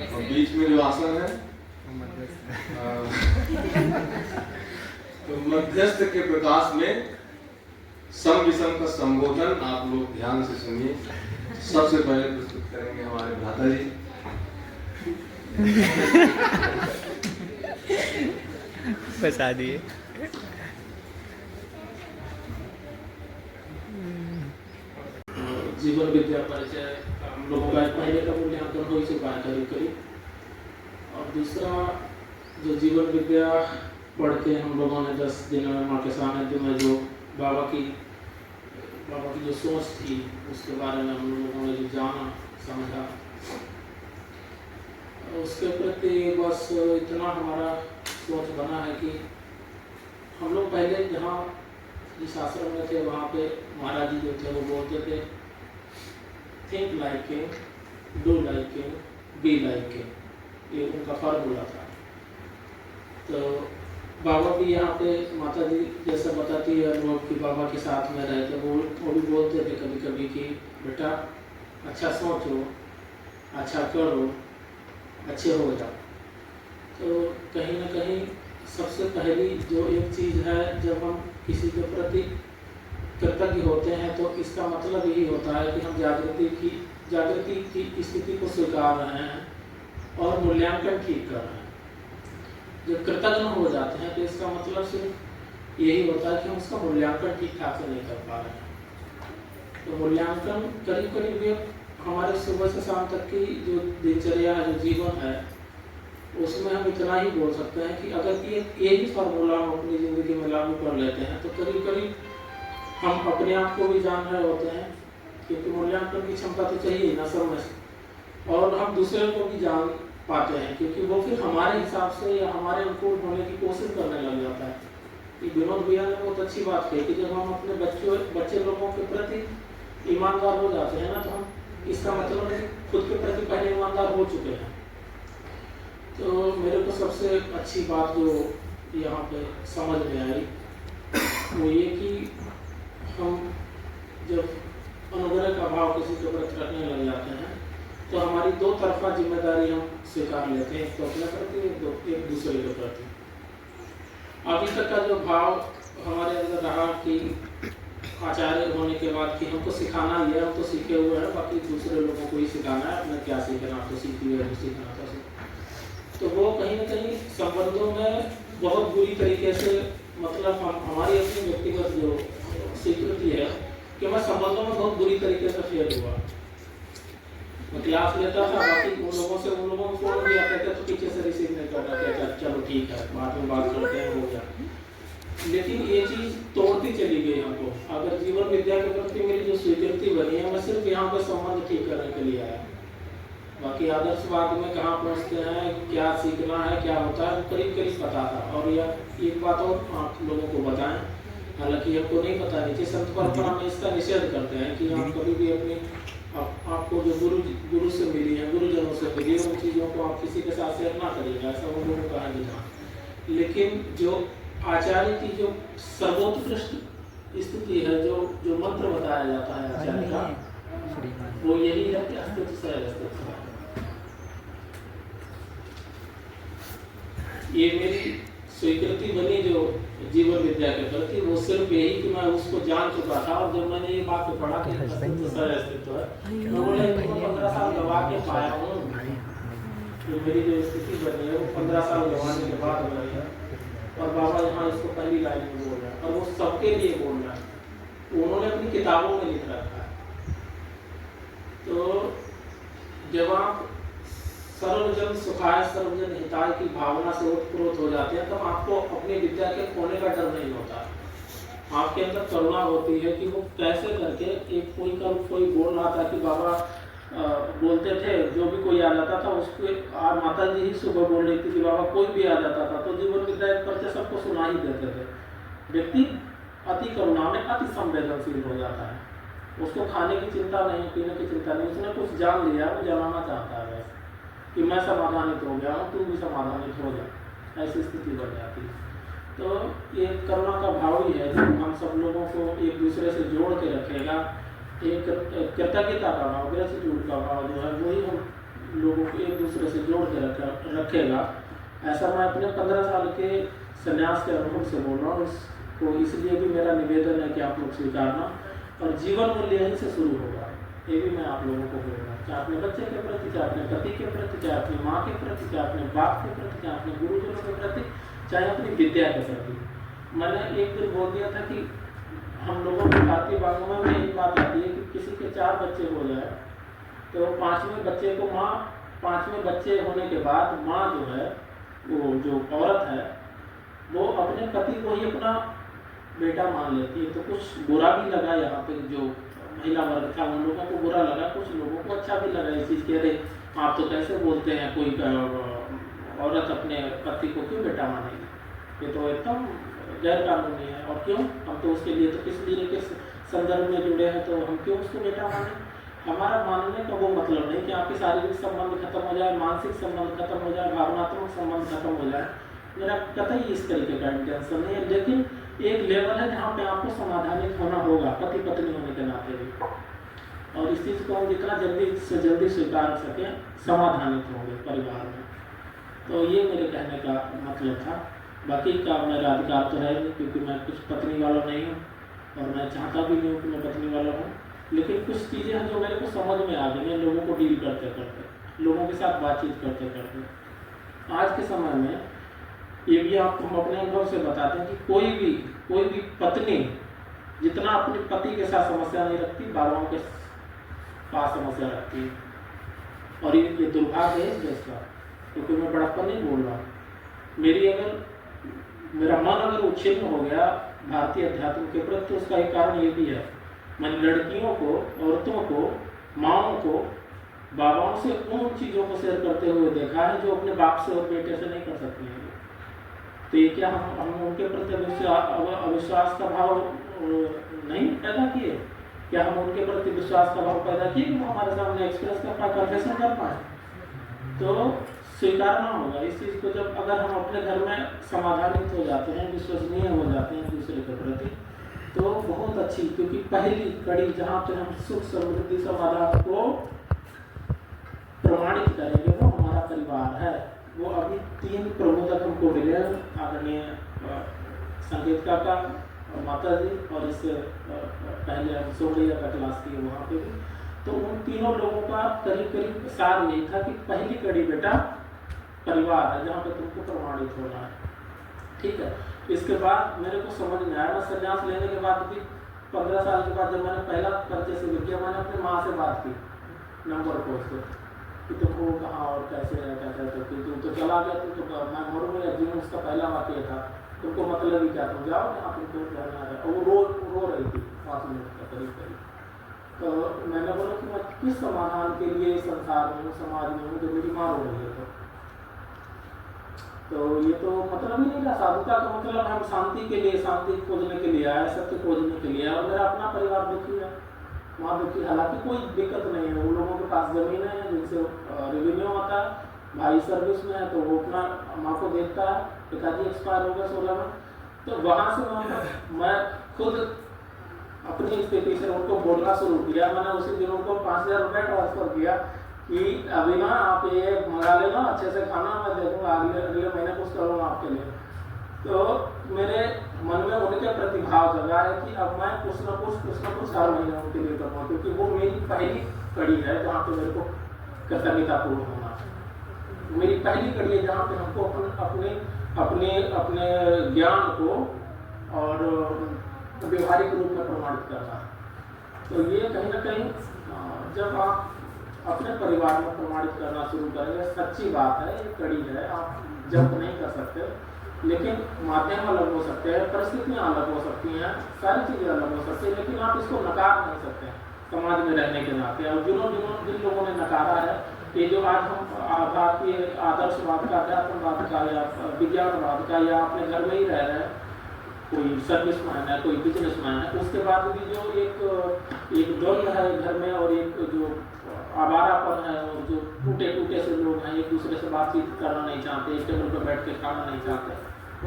और बीच में जो आसन है तो मध्यस्थ के प्रकाश में सम विषम का संबोधन आप लोग ध्यान से सुनिए। सबसे पहले प्रस्तुत करेंगे हमारे भ्राता जी। बता दिए। जीवन विद्या परिचय हम लोगों का पहले का मूल्यांकन हो चुका है करीब करीब, और दूसरा जो जीवन विद्या पढ़ के हम लोगों ने 10 दिन में माँ के सानिध्य में जो बाबा की जो सोच थी उसके बारे में हम लोगों ने जो जाना समझा, उसके प्रति बस इतना हमारा सोच बना है कि हम लोग पहले जहाँ जिस आश्रम में थे वहाँ पे महाराज जी जो थे वो बोलते थे think like king, do like king, be like king, ये उनका फॉर्मूला था। तो बाबा भी यहाँ पे माता जी जैसा बताती है अनुभव कि बाबा के साथ में रहे थे, वो भी बोलते थे कभी कभी कि बेटा अच्छा सोचो, अच्छा करो, अच्छे हो जाओ। तो कहीं ना कहीं सबसे पहली जो एक चीज़ है, जब हम किसी के प्रति कृतज्ञ होते हैं तो इसका मतलब यही होता है कि हम जागृति की स्थिति को स्वीकार रहे हैं और मूल्यांकन ठीक कर रहे हैं। जब कृतज्ञ हो जाते हैं तो इसका मतलब सिर्फ यही होता है कि हम उसका मूल्यांकन ठीक ठाक से नहीं कर पा रहे हैं। तो मूल्यांकन करीब करीब हमारे सुबह से शाम तक की जो दिनचर्या है, जो जीवन है, उसमें हम इतना ही बोल सकते हैं कि अगर ये ही फार्मूला हम अपनी ज़िंदगी में लागू कर लेते हैं तो करीब करीब हम अपने आप को भी जान रहे होते हैं, क्योंकि मूल्यांकन की क्षमता तो चाहिए ना सब में से, और हम दूसरे को भी जान पाते हैं क्योंकि वो फिर हमारे हिसाब से या हमारे अनुकूल होने की कोशिश करने लग जाता है। कि विनोद भैया ने बहुत अच्छी बात कही कि जब हम अपने बच्चे लोगों के प्रति ईमानदार हो जाते हैं ना, तो हम इसका मतलब है खुद के प्रति पहले ईमानदार हो चुके हैं। तो मेरे को सबसे अच्छी बात जो यहाँ पे समझ में आई वो ये कि हम जब अनुग्रह का भाव किसी के प्रति रखने लग जाते हैं तो हमारी दो तरफा जिम्मेदारी हम स्वीकार लेते हैं, एक तो अपने प्रति, एक दूसरे के प्रति। अभी तक का जो भाव हमारे अंदर रहा कि आचार्य होने के बाद कि हमको सिखाना ही है, हम तो सीखे हुए हैं, बाकी दूसरे लोगों को ही सिखाना है, अपने क्या सीखना, आप तो सीखी हुए हैं, सीखना था। तो वो कहीं ना कहीं संबंधों में बहुत बुरी तरीके से, मतलब हमारी अपनी व्यक्तिगत जो स्वीकृति है कि मैं संबंधों में बहुत बुरी तरीके से फेल हुआ। मैं क्लास लेता था, बाकी उन लोगों को फोन भी आते थे तो पीछे से रिसीव नहीं कर रहा था, चलो ठीक है बाद में बात करते हैं, हो गया। लेकिन ये चीज़ तोड़ती चली गई हमको। अगर जीवन विद्या के प्रति मेरी जो स्वीकृति बनी है, मैं सिर्फ यहाँ पर संबंध ठीक करने के लिए आया, बाकी आदर्शवाद में कहाँ पहुँचते हैं, क्या सीखना है, क्या होता है, करीब करीब पता था। और यह एक बात और आप लोगों को बताएं, हालांकि हमको नहीं पता, नीचे संत परंपरा में इसका निषेध करते हैं कि आप कभी भी अपनी आपको जो गुरु से मिली है, गुरुजनों से मिली है, उन चीज़ों को आप किसी के साथ शेयर ना करिएगा, ऐसा उन लोगों का है नहीं। लेकिन जो आचार्य की जो सर्वोत्कृष्ट स्थिति है, जो मंत्र बताया जाता है आचार्य का, वो यही है कि अस्तित्व से अस्तित्व। ये मेरी स्वीकृति बनी जो जीवन विद्या के प्रति, वो सिर्फ यही कि मैं उसको जान चुका था। और जब मैंने ये बात पढ़ा कि अस्तित्व से अस्तित्व है, तो बोले 15 साल गवा के पाया हूँ। जो मेरी जो स्थिति बनी है वो 15 साल गवाने के बाद बनी है। और बाबा यहाँ इसको पहली लाइन में बोल रहा है, और वो सबके लिए बोल रहा है, उन्होंने अपनी किताबों में लिख रखा है। तो जब आप सर्वजन सुखाय सर्वजन हिताय की भावना से ओतप्रोत हो जाते हैं, तब आपको अपनी विद्या के खोने का डर नहीं होता। आपके अंदर करुणा होती है कि वो कैसे करके एक कोई बोल रहा था कि बाबा बोलते थे, जो भी कोई आ जाता था उसको, माता जी ही सुबह बोल रही थी कि बाबा कोई भी आ जाता था तो जीवन विद्या परिचय सबको सुना ही देते थे। व्यक्ति अति करुणा में अति संवेदनशील हो जाता है, उसको खाने की चिंता नहीं, पीने की चिंता नहीं, उसने कुछ जान लिया, वो जलाना चाहता है बस कि मैं समाधानित हो गया हूँ, तू भी समाधानित हो जा, ऐसी स्थिति बन जाती है। तो ये करुणा का भाव ही है जो हम सब लोगों को एक दूसरे से जोड़ के रखेगा। एक कृतज्ञता का भाव, ग्रेटिट्यूड का भाव जो है वही हम लोगों को एक दूसरे से जोड़ के रखेगा। ऐसा मैं अपने 15 साल के संन्यास के अनुभव से बोल रहा हूँ। इसको इसलिए भी मेरा निवेदन है कि आप लोग स्वीकारना, और जीवन मूल्य यहीं से शुरू होगा। ये भी मैं आप लोगों को बोलूँगा, चाहे अपने बच्चे के प्रति, चाहे अपने पति के प्रति, चाहे अपनी माँ के प्रति, चाहे अपने बाप के प्रति, चाहे अपने गुरुजनों के प्रति, चाहे अपनी विद्या के प्रति। मैंने एक दिन बोल दिया था कि हम लोगों के भारतीय वांग्मय में एक बात आती है कि किसी के 4 बच्चे हो जाए तो 5वें बच्चे को माँ, 5वें बच्चे होने के बाद माँ जो है, वो जो औरत है, वो अपने पति को ही अपना बेटा मान लेती है। तो कुछ बुरा भी लगा यहाँ पे, जो महिला वर्ग था उन लोगों को बुरा लगा, कुछ लोगों को अच्छा भी लगा इस चीज़ के। अरे आप तो कैसे बोलते हैं, कोई औरत अपने पति को क्यों बेटा मानेगी, ये तो एकदम गैर कानूनी है। और क्यों, हम तो उसके लिए तो किस संदर्भ में जुड़े हैं, तो हम क्यों उसको बेटा माने। हमारा मानने का वो मतलब नहीं कि आपके शारीरिक संबंध खत्म हो जाए, मानसिक संबंध खत्म हो जाए, भावनात्मक संबंध खत्म हो जाए, मेरा कतई इस तरीके का इंटेंशन नहीं है। लेकिन एक लेवल है जहाँ पे आपको समाधानित होना होगा, पति पत्नी होने के नाते भी, और इस चीज़ को हम जितना जल्दी से जल्दी स्वीकार सकें, समाधानित होंगे परिवार में। तो ये मेरे कहने का मतलब था। बाकी का मेरा अधिकार तो है नहीं, क्योंकि मैं कुछ पत्नी वाला नहीं हूँ, और मैं चाहता भी नहीं हूँ कि मैं पत्नी वाला हूँ। लेकिन कुछ चीज़ें हैं जो मेरे को समझ में आ गई हैं, लोगों को डील करते करते, लोगों के साथ बातचीत करते करते। आज के समय में ये भी आपको हम अपने अनुभव से बताते हैं कि कोई भी पत्नी जितना अपने पति के साथ समस्या नहीं रखती, बाबाओं के पास समस्या रखती है। और ये दुर्भाग्य है इस देश का, क्योंकि मैं बड़प्पन नहीं बोल रहा। मेरा मन अगर उच्छिन्न हो गया भारतीय अध्यात्म के प्रति, तो उसका एक कारण ये भी है, मैंने लड़कियों को, औरतों को, माओं को बाबाओं से उन चीज़ों को शेयर करते हुए देखा है जो अपने बाप से और बेटे से नहीं कर सकती हैं। तो ये क्या हम उनके प्रति अविश्वास का भाव नहीं पैदा किए? क्या हम उनके प्रति विश्वास का भाव पैदा किए कि वो हमारे सामने एक्सप्रेस कर पाए, कन्फेशन कर पाए? तो स्वीकारना होगा इस चीज़ को। जब अगर हम अपने घर में समाधानित हो जाते हैं, विश्वसनीय हो जाते हैं दूसरे के प्रति, तो बहुत अच्छी, क्योंकि पहली कड़ी जहाँ पे हम सुख समृद्धि समाधान को प्रमाणित करेंगे वो हमारा परिवार है। वो अभी 3 प्रबोधक हमको मिले, आदरणीय संगीत काका और माता जी, और इससे पहले हम सोमैया का क्लास किए वहाँ पे भी। तो उन तीनों लोगों का करीब करीब सार यही था कि पहली कड़ी बेटा परिवार है, जहाँ पे तुमको प्रमाणित होना है। ठीक है। इसके बाद मेरे को समझ में आया, मैं संन्यास लेने के बाद भी 15 साल के बाद जब मैंने पहला परिचय से किया, मैंने अपनी माँ से बात की नंबर को उसको कि तुमको कहाँ और कैसे है, क्या कहते हो, तुम तो चला गया, तुम तो मैं मरूंगा जीवन, उसका पहला वाक्य था, तुमको मतलब ही क्या, तुम जाओ यहाँ, तुमको रहना है। और वो रो रही थी 5 मिनट का करीब करीब। तो मैंने बोला कि मैं किस समाधान के लिए संसार में हूँ, समाज में हूँ, जो मेरी माँ रो रही है। तो ये तो मतलब ही नहीं था। साधुता का मतलब हम शांति के लिए, शांति खोजने के लिए आए, सत्य खोजने के लिए। और मेरा अपना परिवार दुखी है, माँ दुखी, हालांकि कोई दिक्कत नहीं है। उन लोगों के पास जमीन है जिनसे रेवेन्यू आता है, भाई सर्विस में है तो वो अपना माँ को देखता है। पिताजी एक्सपायर हो गए 16 में। तो वहाँ से मैं खुद अपनी स्थिति से उनको बोलना शुरू किया। मैंने उसी दिन उनको 5000 रुपये ट्रांसफर किया कि अभी ना आप ये मंगा लेना, अच्छे से खाना, मैं देखूँगा अगले महीने कुछ करूँगा आपके लिए। तो मेरे मन में उनके प्रति भाव जगा है कि अब मैं कुछ न कुछ हर महीने उनके लिए करूँगा, क्योंकि वो मेरी पहली कड़ी है जहाँ पे मेरे को कृतज्ञतापूर्ण होना है। मेरी पहली कड़ी है जहाँ पे हमको अपने ज्ञान को और व्यवहारिक रूप में प्रमाणित करना है। तो ये कहीं ना कहीं जब आप अपने परिवार में प्रमाणित करना शुरू करेंगे, सच्ची बात है, ये कड़ी है, आप जब नहीं कर सकते, लेकिन माध्यम अलग हो सकते हैं, परिस्थितियाँ अलग हो सकती हैं, सारी चीज़ें अलग हो सकती हैं, लेकिन आप इसको नकार नहीं सकते समाज में रहने के नाते। और जिन लोगों ने नकारा है, ये जो आज हम भारतीय आदर्शवाद का, अध्यात्मवाद का या विज्ञानवाद का, या अपने घर में ही रह रहे हैं, कोई सर्विसमैन है, कोई बिजनेसमैन है, उसके बाद भी जो एक द्वंद्व है घर में, और एक जो आवारापन है, और जो टूटे से लोग हैं, एक दूसरे से बातचीत करना नहीं चाहते, एक टेबल पर बैठ के खाना नहीं चाहते,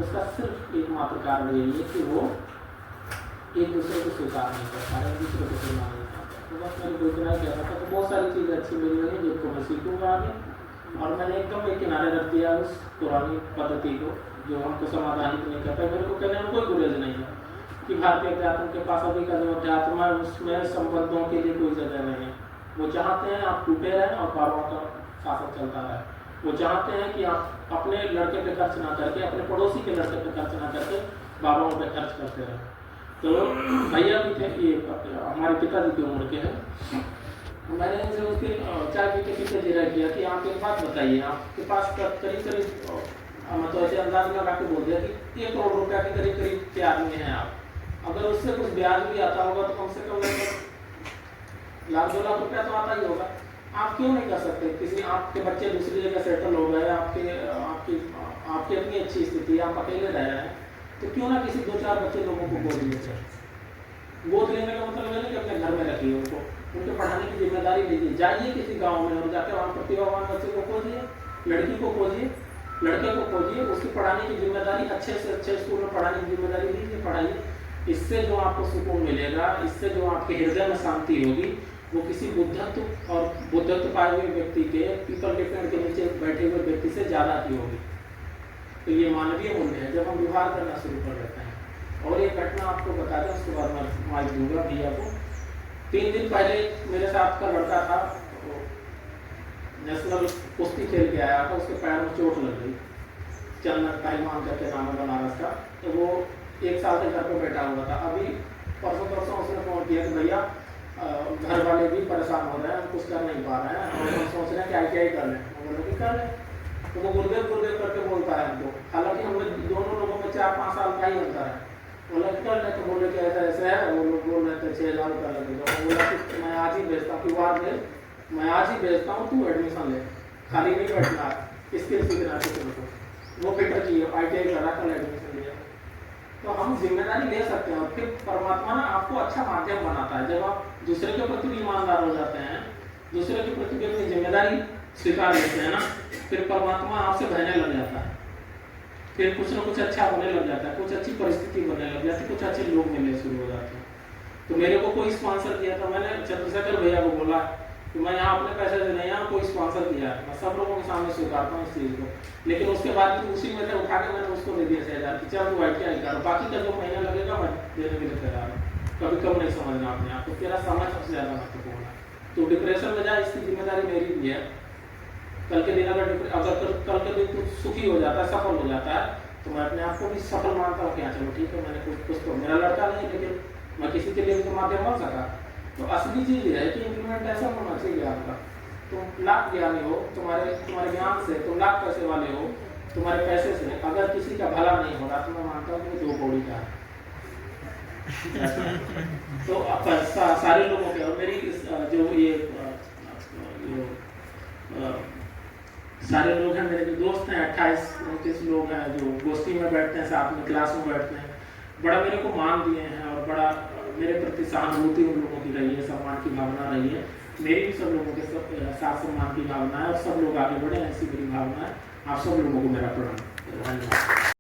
उसका सिर्फ एकमात्र कारण यही है कि वो एक दूसरे को स्वीकार नहीं कर पा रहे, एक दूसरे को सुनना नहीं चाहते। तो बस मेरे को इतना ही कहना था। तो बहुत सारी चीज़ें अच्छी मिली हैं जिनको मैं सीखूंगा आगे, और मैंने एकदम एक किनारे रख दिया उस पुरानी पद्धति को जो हमको समाधानित नहीं करता। मेरे को कहने में कोई गुरेज नहीं है कि भारतीय अध्यात्म के पास अभी का जो अध्यात्म है उसमें संबंधों के लिए कोई जगह नहीं है। वो चाहते हैं आप टूटे रहें और बाबा का शासन चलता रहे। वो चाहते हैं कि आप अपने लड़के पे खर्च ना करके, अपने पड़ोसी के लड़के पे खर्च ना करके बाबाओं पे खर्च करते रहें। तो भैया भी थे, ये हमारे पिताजी की उम्र के हैं। मैंने इनसे उस दिन चाय पीते पीते जिक्र किया कि आप एक बात बताइए, आपके पास करीब मतलब ऐसे अंदाज लगा के बोल दिया कि 1 करोड़ रुपया के करीब करीब के आदमी हैं आप, अगर उससे कुछ ब्याज भी आता होगा तो कम से कम लगभग लाख 2 लाख रुपया तो आता ही होगा। आप क्यों नहीं कर सकते? किसी आपके बच्चे दूसरी जगह सेटल हो गए, आपकी इतनी अच्छी स्थिति, आप अकेले रह रहे हैं, तो क्यों ना किसी 2-4 बच्चे लोगों को गोद लीजिए। गोद लेने का मतलब है कि अपने घर में रखिए उनको, उनके पढ़ाने की जिम्मेदारी लीजिए। जाइए किसी गाँव में और जाकर वहाँ प्रतिभावान बच्चे को खोजिए, लड़की को खोजिए, लड़के को खोजिए, उसकी पढ़ाने की जिम्मेदारी, अच्छे से अच्छे स्कूल में पढ़ाने की जिम्मेदारी लीजिए, पढ़ाइए। इससे जो आपको सुकून मिलेगा, इससे जो आपके हृदय में शांति होगी, वो किसी बुद्धत्व और बुद्धत्व पाए हुए व्यक्ति के, पीपल के पेड़ के नीचे बैठे हुए व्यक्ति से ज़्यादा की होगी। तो ये मानवीय मूल्य है जब हम व्यवहार करना शुरू कर देते हैं। और ये घटना आपको बता दें, उसके बाद मैं माइक दूंगा भैया को। 3 दिन पहले मेरे साथ का लड़का था, नेशनल कुश्ती खेल के आया था, उसके पैर में चोट लग गई। चंदन पहलवान करके नाम है बनारस का, तो वो 1 साल से घर पे बैठा हुआ था। अभी परसों उसने फोन किया कि भैया घर वाले भी परेशान हो रहे हैं, कुछ कर नहीं पा रहे हैं, और हम सोच रहे हैं कि ITI कर लें। वो बोले कि कर लें। तो वो गुर्देव करके बोलता है हमको, हालांकि हम दोनों लोगों में 4-5 साल का ही अंतर है। बोला कि कर लें, तो बोले कि ऐसा ऐसा है। वो लोग बोल रहे थे 6,000 रुपया लगेगा। वो बोला कि मैं आज ही भेजता हूँ, QR भेज, मैं आज ही भेजता हूँ, तू एडमिशन ले, खाली नहीं बैठना, स्किल सीखना है तुमको। वो फिटर चाहिए, ITI करा, कल एडमिशन लिया। तो हम जिम्मेदारी ले सकते हैं, और फिर परमात्मा ना आपको अच्छा माध्यम बनाता है। जब आप दूसरे के प्रति भी ईमानदार हो जाते हैं, दूसरे के प्रति भी अपनी जिम्मेदारी स्वीकार लेते हैं ना, फिर परमात्मा आपसे बहने लग जाता है। फिर कुछ ना कुछ अच्छा होने लग जाता है, कुछ अच्छी परिस्थिति बनने लग जाती है, कुछ अच्छे लोग मिलने शुरू हो जाते हैं। तो मेरे को कोई स्पॉन्सर किया था, मैंने चंद्रशेखर भैया को बोला कि मैं यहाँ अपने पैसे से नहीं, यहाँ कोई स्पॉन्सर किया है, मैं सब लोगों के सामने स्वीकारता हूँ इस चीज़ को। लेकिन उसके बाद भी उसी में से उठा के मैंने उसको दे दिया 6,000 की, चल तू ITI कर, बाकी का जो महीना लगेगा मैं देने के लिए तैयार हूँ। कभी कम नहीं समझना अपने आप को, तेरा समय सबसे ज़्यादा महत्वपूर्ण है। तो डिप्रेशन में जाए, इसकी जिम्मेदारी मेरी भी है। कल के दिन अगर कल के दिन कुछ सुखी हो जाता है, सफल हो जाता है, तो मैं अपने आप को भी सफल मानता हूँ कि हाँ चलो ठीक है, मैंने कुछ तो मेरा लड़का नहीं, लेकिन मैं किसी के लिए तो माध्यम बन सका। तो असली चीज़ ये है कि इंप्लीमेंट ऐसा होना चाहिए आपका, तुम लाख ज्ञानी हो, तुम्हारे ज्ञान से तुम लाख पैसे वाले हो, तुम्हारे पैसे से अगर किसी का भला नहीं हो रहा, तो मैं मानता हूँ कि 2 कौड़ी का है। तो सारे लोगों के, और मेरी जो ये सारे लोग हैं, मेरे जो दोस्त हैं, 28-29 लोग हैं जो गोष्ठी में बैठते हैं, साथ में क्लास में बैठते हैं, बड़ा मेरे को मान दिए हैं, और बड़ा मेरे प्रति सहानुभूति उन लोगों की रही है, सम्मान की भावना रही है। मेरी भी सब लोगों के साथ सम्मान की भावना है, और सब लोग आगे बढ़े, ऐसी मेरी भावना है। आप सब लोगों को मेरा प्रणाम। धन्यवाद।